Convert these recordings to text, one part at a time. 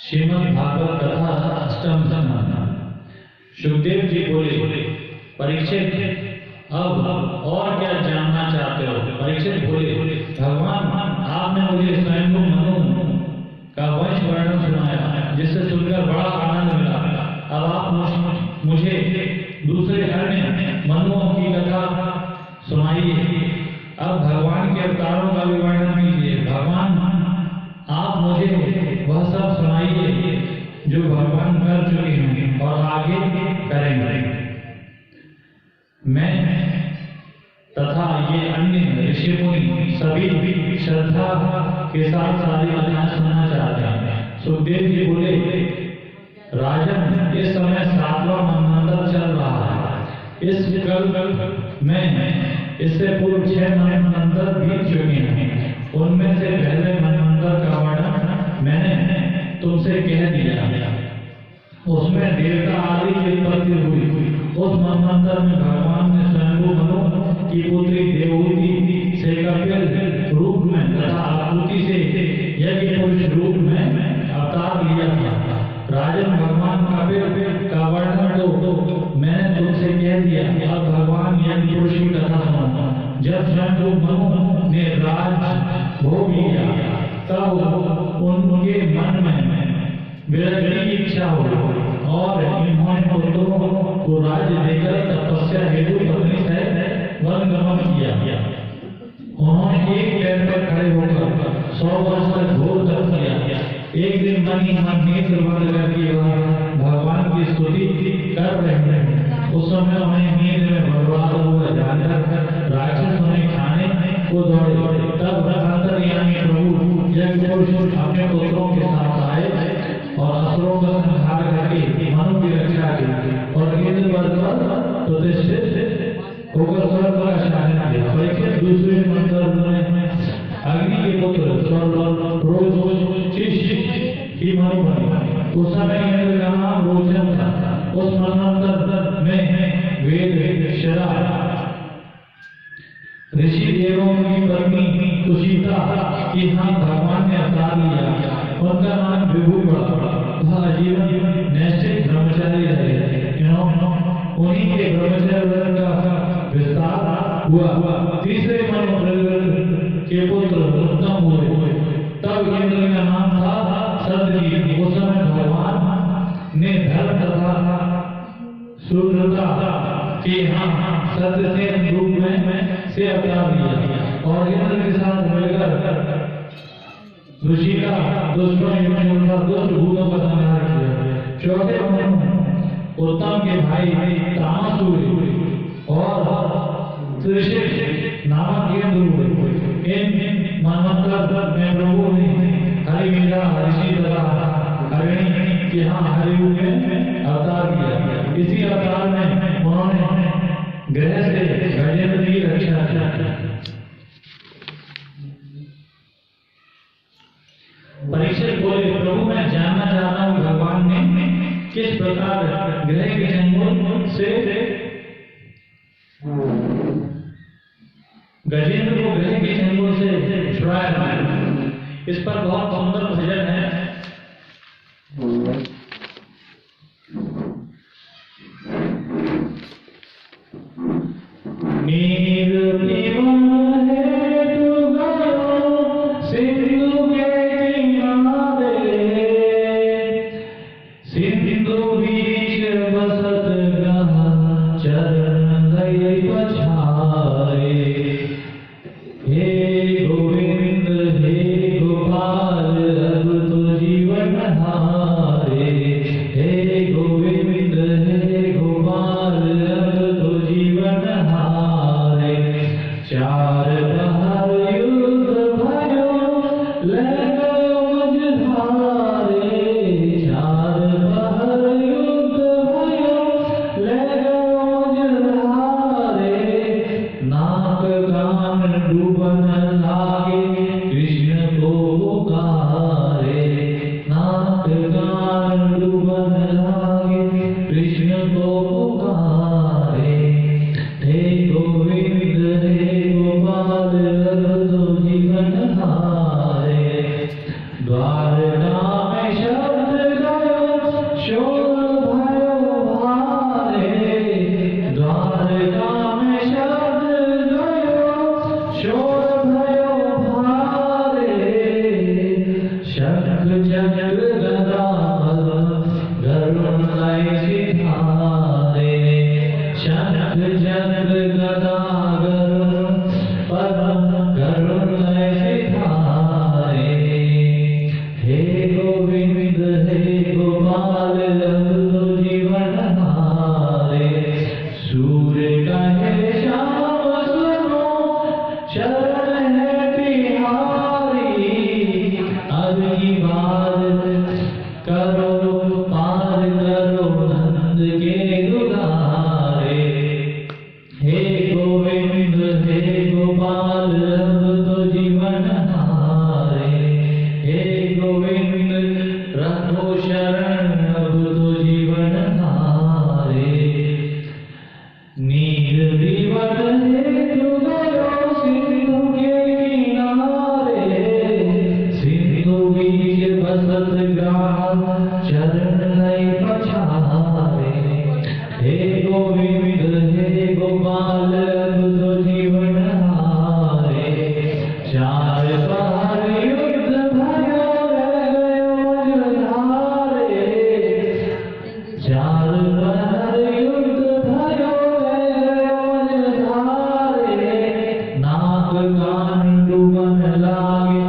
श्रीमद् भागवत कथा अष्टम स्कंध। सुखदेव जी बोले, परीक्षित अब और क्या जानना चाहते हो? परीक्षित बोले, भगवान आपने मुझे स्वयं मनु का वंश वर्णन सुनाया, जिससे सुनकर बड़ा आनंद मिला। अब आप मुझे दूसरे अन्य मनुओं की कथा सुनाइए। अब भगवान के अवतारों का भी वर्णन कीजिए। भगवान आप मुझे वह सब सुनाइए जो भगवान कर चुके हैं और आगे करेंगे। मैं तथा ये अन्य ऋषि मुनि सभी श्रद्धा के साथ सारी कथाएं सुनना चाहते हैं। सुखदेव जी बोले, राजन, इस समय 7वां मनवंतर चल रहा है। इस कल में इससे पूर्व 6 मनवंतर बीत चुके हैं। उनमें से पहले मनवंतर का वर्णन मैंने तुमसे कह दिया। उसमें देवता आदि की उत्पत्ति हुई। उस मनवंतर में भगवान ने स्वयं मनु की पुत्री देवहूति से कपिल रूप में तथा आकृति से यज्ञ पुरुष रूप में अवतार लिया था। राजन, भगवान कपिल का वर्णन तो मैंने तुमसे कह दिया। अब भगवान यज्ञ पुरुष की कथा सुनो। जब स्वयं मनु ने राज भोग लिया, तब उनके मन में विरक्ति की इच्छा हुई और इन्होंने पुत्रों को राज्य देकर तपस्या हेतु पत्नी से वन गमन किया। उन्होंने एक पैर पर खड़े होकर 100 वर्ष तक घोर तप किया। एक दिन मन ही मन नेत्र बंद करके भगवान की स्तुति कर रहे थे। उस समय उन्हें नींद में बर्बाद हुआ जानकर राक्षस उन्हें खाने को दौड़े। तब अंतर्यामी प्रभु यज्ञ पुरुष अपने पुत्रों के साथ आए और असुरों का संहार करके मनु की रक्षा की और इंद्र वर्ग पर प्रतिष्ठित होकर स्वर्ग का शासन दिया। परीक्षित दूसरे मंत्र में अग्नि के पुत्र रोचिष की मनु बने। उस समय इंद्र का नाम रोचन था। उस मनवंतर में वेद शरा ऋषि देवों की पत्नी सुशीता की यहाँ भगवान ने अवतार लिया। उनका नाम विभु पड़ा। वह आजीवन नैष्ठिक ब्रह्मचारी रहे। उन्हीं के ब्रह्मचर्य का विस्तार हुआ। तीसरे मनु के पुत्र उत्तम हुए। तब इंद्र का नाम था सदगी। उस समय भगवान ने धर्म तथा शुद्धता के यहाँ सत्यसेन रूप में से अवतार लिया और इंद्र के साथ मिलकर ऋषि का दुष्ट भूतों का संहार किया। चौथे मनु उत्तम के भाई तामस हुए और त्रिशिष नामक इंद्र हुए। इन मनवंतर में प्रभु ने हरिमीरा ऋषि तथा हरिणी के यहाँ हरिरूप में अवतार किया। इसी अवतार में उन्होंने ग्रह से गजेंद्र की रक्षा की। परीक्षित बोले, प्रभु मैं जानना चाहता हूँ भगवान ने किस प्रकार ग्रह के चंगुल से गजेंद्र को ग्रह के चंगुल से छुड़ाया। इस पर बहुत सुंदर भजन है। चार बहार युद्ध भयो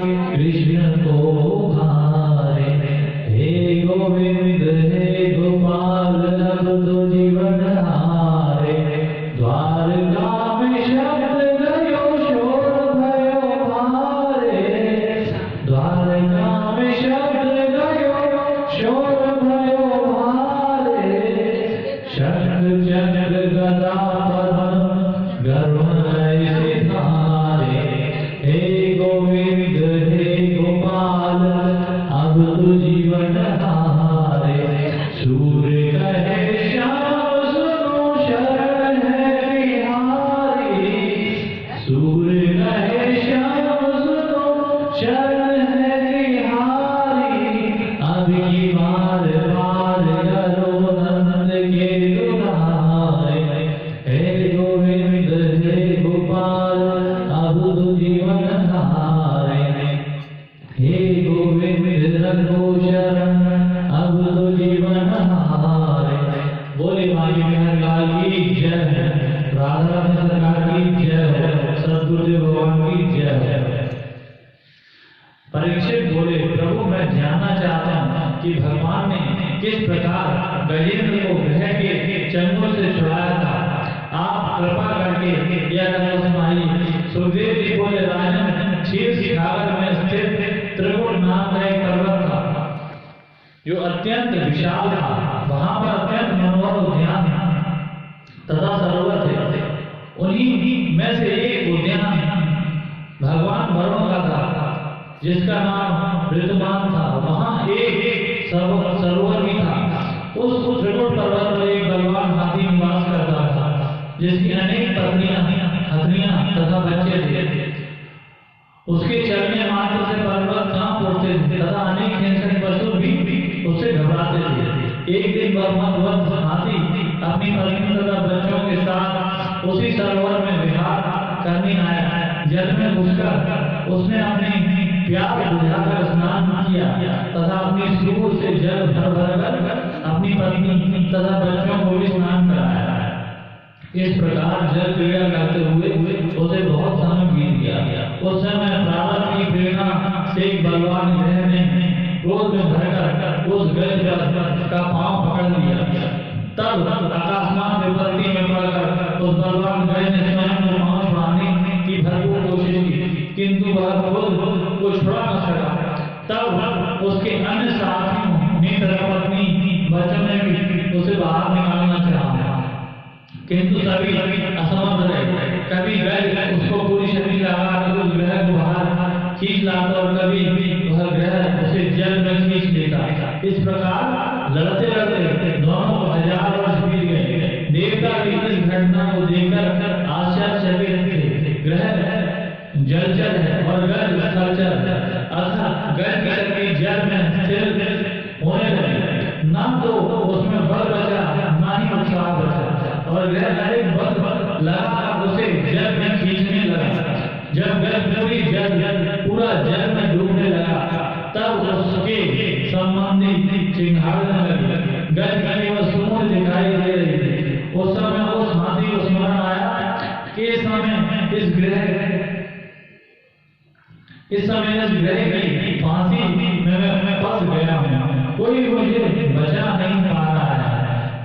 कृष्ण को भारे। हे गोविंद हे गोपाल अब तो जीवन हारे। द्वारका में शब्द गयो शोर भयो भारे। द्वारका में शब्द गयो शोर भयो भारे। शंख चक्र गदा पद्म गरुड़ ऐसे धारे। हे गोविंद हे गोपाल अब तो जीवन हारे। सूर्य कहे श्याम सुनो शरण है बिहारी। सूर्य कहे श्याम सुनो शरण है बिहारी। अब की बार बार करो नंद के दुलारे। हे गोविंद हे गोपाल अब तो जीवन हारे। हे गोविंद रघु शरण अब तो जीवन हारे। बोले माई मेहर लाल की जय। राधा रानी सरकार की जय। सदगुरुदेव भगवान की जय। परीक्षित बोले प्रभु मैं जानना चाहता हूँ कि भगवान ने किस प्रकार गजेंद्र को ग्रह के चंगुल से छुड़ाया था। आप कृपा करके यह कथा सुनाइए। सुखदेव जी बोले राजन क्षीर सागर में स्थित त्रिकुट नाम का एक पर्वत था जो अत्यंत विशाल था। वहां पर अत्यंत मनोहर उद्यान तथा सरोवर थे। उन्हीं में से एक उद्यान भगवान वरुण का था जिसका नाम ऋतुमान था। वहां एक सरोवर भी था। उस त्रिकुट पर्वत पर एक बलवान हाथी निवास करता था जिसकी अनेक पत्नियां हथनियां तथा बच्चे थे। उसके चलने मात्र से पर्वत कांप उठते थे तथा अनेक हिंसक पशु भी उससे घबराते थे। एक दिन बलवान हाथी अपनी पत्नी तथा बच्चों के साथ उसी सरोवर में विहार करने आया। जल में घुसकर उसने अपनी प्यास बुझाकर स्नान किया तथा अपनी सूर से जल भर कर अपनी पत्नी तथा बच्चों को भी स्नान कराया। इस प्रकार जल क्रीड़ा करते हुए उसे बहुत समय बीत गया। उस समय प्रारब्ध की प्रेरणा से एक बलवान ग्रह ने क्रोध में भरकर उस गज का पांव पकड़ लिया। तब आकाशमान विपत्ति में पड़कर उस बलवान ग्रह ने स्वयं को पांव छुड़ाने की भरपूर कोशिश की किंतु वह क्रोध को छुड़ा न सका। तब उसके अन्य साथियों ने धर्मपत्नी बच्चों ने भी उसे बाहर निकालना चाहा किंतु सभी असमर्थ रहे। कभी गज उसको पूरी शक्ति लगाकर उस ग्रह को बाहर खींच लाता और कभी वह ग्रह उसे जल में खींच लेता। इस प्रकार लड़ते लड़ते दोनों को 1000 वर्ष बीत गए। देवता भी इस घटना को देखकर आश्चर्यचकित थे। ग्रह जलचर है और गज स्थलचर। अर्थात गज की शक्ति जल में स्थिर होने लगी। न तो उसमें बल बचा न ही उत्साह बचा और ग्रह अधिक बल लगा उसे जल में खींचने लगा। जब गज पूरा जल में डूबने लगा तब उसके संबंधी चिंगारने लगे। गज केवल सूंड दिखाई दे रही थी। उस समय उस हाथी को स्मरण आया कि इस समय इस ग्रह की फांसी में मैं फंस गया हूँ। कोई मुझे बचा नहीं पा रहा है।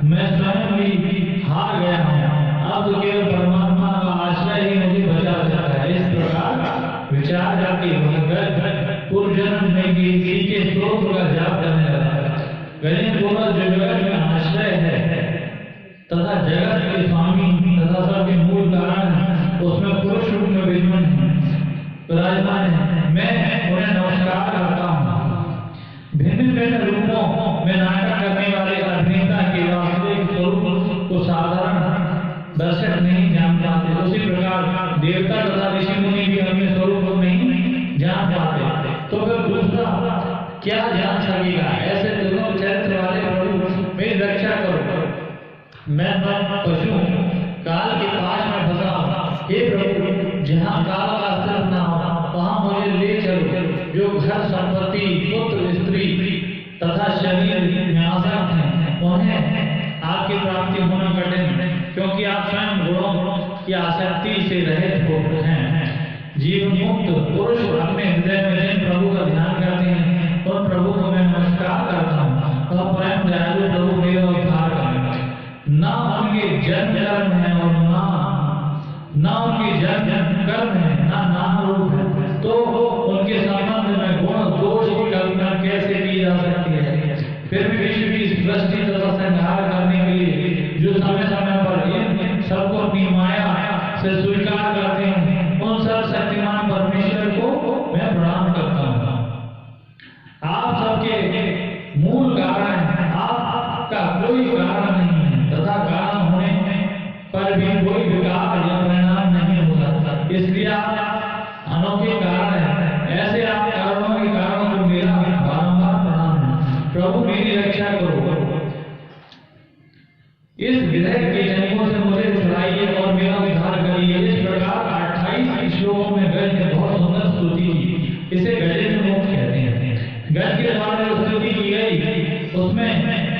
मैं स्वयं भी हार गया हूँ। अब तो केवल परमात्मा का आश्रय ही मुझे बचा सकता है। इस प्रकार विचार करके पूर्व जन्म में किसी के स्तोत्र का जाप करने लगा। गजेंद्र बोला जो जगत में आश्रय है तथा जगत के स्वामी तथा सबके मूल कारण उसमें पुरुष रूप में विराजमान है। मैं उन्हें नमस्कार करता हूँ। भिन्न भिन्न रूपों में नाटक करने वाले अभिनेता के वास्तविक स्वरूप को साधारण दर्शक नहीं जान पाते। उसी प्रकार देवता तथा ऋषि मुनि भी अपने स्वरूप को नहीं जान पाते। तो फिर दूसरा क्या जान सकेगा? ऐसे दुर्लभ चरित्र वाले प्रभु मेरी रक्षा करो। मैं पशु काल के पास में फंसा हूँ। हे प्रभु जहाँ काल का अस्तित्व न हो वहाँ मुझे ले चलो। जो घर संपत्ति पुत्र स्त्री तथा शरीर में आसक्त हैं उन्हें आपकी प्राप्ति होना कठिन है क्योंकि आप स्वयं गुणों की आसक्ति से रहित हैं। जीवन मुक्त पुरुष अपने हृदय में ना उनके जन्म कर्म है और ना उनके जन्म कर्म है, ना नाम रूप है, तो उनके संबंध में गुण दोष की कल्पना कैसे की जा सकती है? फिर भी विश्व की सृष्टि तथा संहार करने के लिए जो समय समय पर इन सबको अपनी माया से स्वीकार करते हैं, उन सब शक्तिमान परमेश्वर को मैं प्रणाम करता हूँ। आप सबके मूल कारण है, आपका कोई कारण नहीं है तथा कारण होने पर भी कोई विकार या परिणाम नहीं हो सकता, इसलिए आप अनोखे कारण है। ऐसे आप कारणों के कारणों को मेरा बारंबार प्रणाम है। प्रभु मेरी रक्षा करो, इस ग्रह के जन्मों से मुझे छुड़ाइए और मेरा उद्धार करिए। इस प्रकार 28 श्लोकों में गज ने बहुत सुंदर स्तुति की। इसे गजेंद्र मोक्ष कहते हैं। गज के द्वारा जो स्तुति की गई उसमें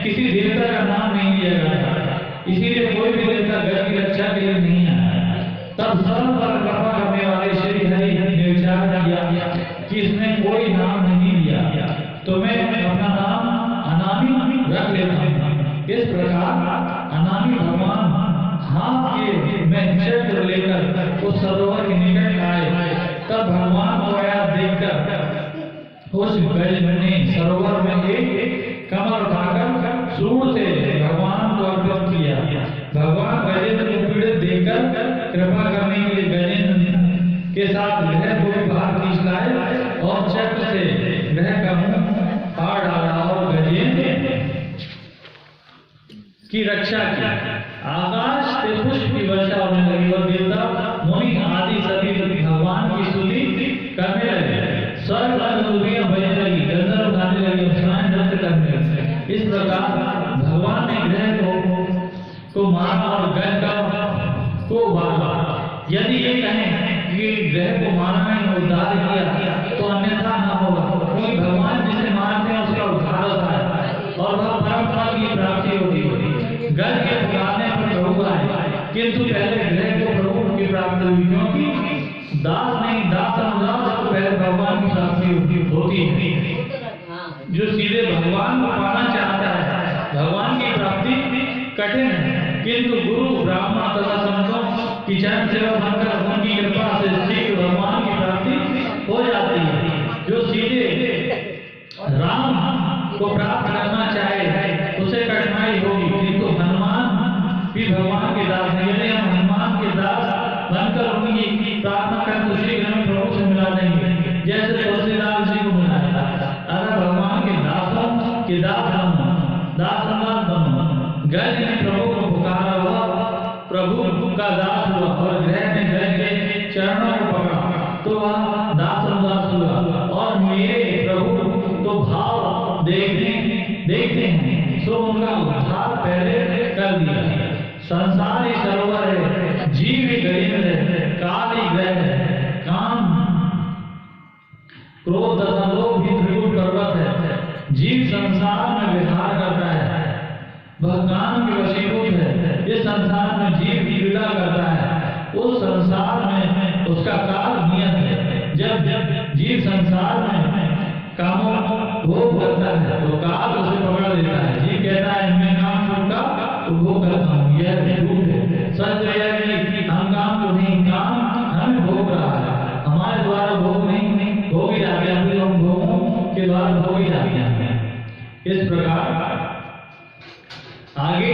किसी देवता का नाम नहीं लिया गया, इसीलिए कोई भी देवता गज की रक्षा के लिए नहीं आया। तब सर्व पर कृपा करने वाले श्री हरि ने विचार किया कि इसने कोई नाम नहीं लिया, तो मैं अपना नाम अनामी रख लेता हूँ। इस प्रकार अनामी भगवान हाथ के में चक्र लेकर उस सरोवर के निकट आए। तब भगवान को आया देखकर उस गज ने सरोवर में एक कमल उठाकर सूंड से भगवान को अर्पित किया। भगवान गजेंद्र को पीड़ित देखकर कृपा करने के लिए गजेंद्र के साथ ग्रह को बाहर खींच लाए और चक्र से ग्रह का मुंह फाड़ डाला और गजेंद्र की रक्षा की। आकाश से पुष्प की वर्षा होने लगी और देवता मुनि आदि सभी भगवान की स्तुति करने लगे। स्वर्ग नदियां बहने लगी, गंधर्व गाने लगे, अप्सराएं नृत्य करने लगी। इस प्रकार भगवान ने ग्रह को मारा और गज को मारा। यदि ये कहें कि ग्रह को मारना ही उद्धार किया तो अन्यथा न होगा, क्योंकि भगवान जिसे मारते हैं उसका उद्धार होता है और वह परम फल की प्राप्ति होती है। गज के पुकारने पर प्रभु आए, किंतु पहले ग्रह को प्रभु की प्राप्ति हुई, क्योंकि दास नहीं दास अनुदास को पहले भगवान की प्राप्ति होती है। जो सीधे भगवान को पाना चाहता है, भगवान की प्राप्ति कठिन है, किंतु गुरु ब्राह्मण तथा संतों की चरण सेवा बनकर उनकी कृपा से शीघ्र भगवान की प्राप्ति हो जाती है। जो सीधे राम को प्राप्त करना चाहे उसे कठिनाई होगी, किंतु हनुमान भी भगवान के दास हैं। यदि हम हनुमान के दास बनकर उनकी प्रार्थना करें तो शीघ्र हमें प्रभु से मिला देंगे, जैसे तुलसीदास जी को मिला था। अगर भगवान के दासों के दास गज ने प्रभु को पुकारा, वह प्रभु का दास हुआ और ग्रह ने गज के चरणों को पकड़ा तो वह दास अनुदास हुआ। और मेरे प्रभु तो भाव देखते हैं, सो उनका उद्धार पहले कर दिया। संसार ही सरोवर है, जीव ही गजेंद्र है, काल ही ग्रह है, काम क्रोध तथा लोभ भी त्रिकूट पर्वत है। जीव संसार में विहार करता है, वह काम के वशीभूत है। इस संसार में जीव की पीड़ा करता है, उस संसार में उसका काल नियत है। जब जीव संसार में कामों भोग करता है तो काल उसे पकड़ लेता है। जीव कहता है मैं काम का उपभोग करता हूँ, यह झूठ है। सच यह है कि हम काम को नहीं, काम हमें भोग रहा है, हमारे द्वारा भोग नहीं भोग ही जाते हैं, फिर हम भोगों के द्वारा भोग ही जाते हैं। इस प्रकार आगे